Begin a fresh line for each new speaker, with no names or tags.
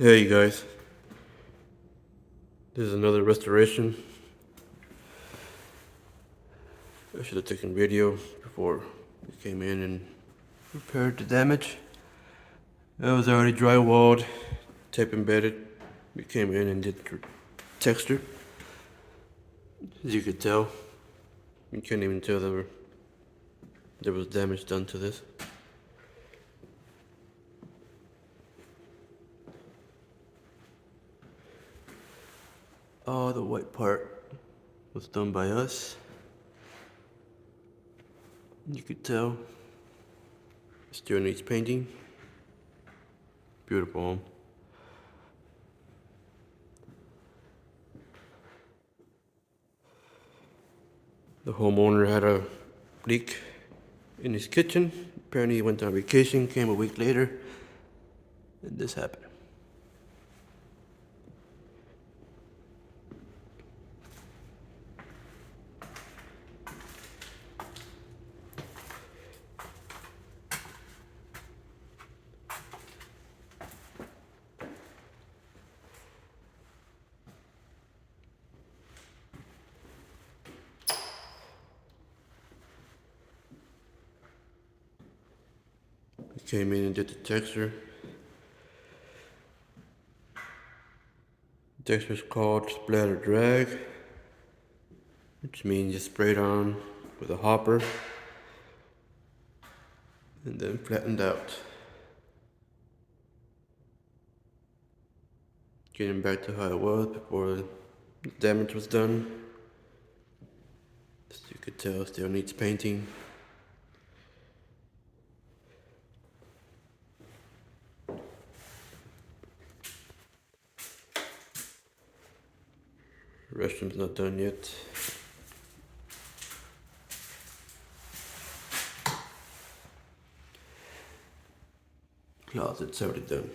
Hey you guys, this is another restoration. I should have taken video before we came in and repaired the damage. It was already drywalled, tape embedded. We came in and did texture. As you could tell, you can't even tell there was damage done to this. All the white part was done by us. You could tell it still needs painting. Beautiful home. The homeowner had a leak in his kitchen. Apparently he went on vacation, came a week later, and this happened. We came in and did the texture. The texture is called splatter drag, which means you spray it on with a hopper and then flattened out. Getting back to how it was before the damage was done. As you could tell, still needs painting. Restroom's not done yet. Closet's already done.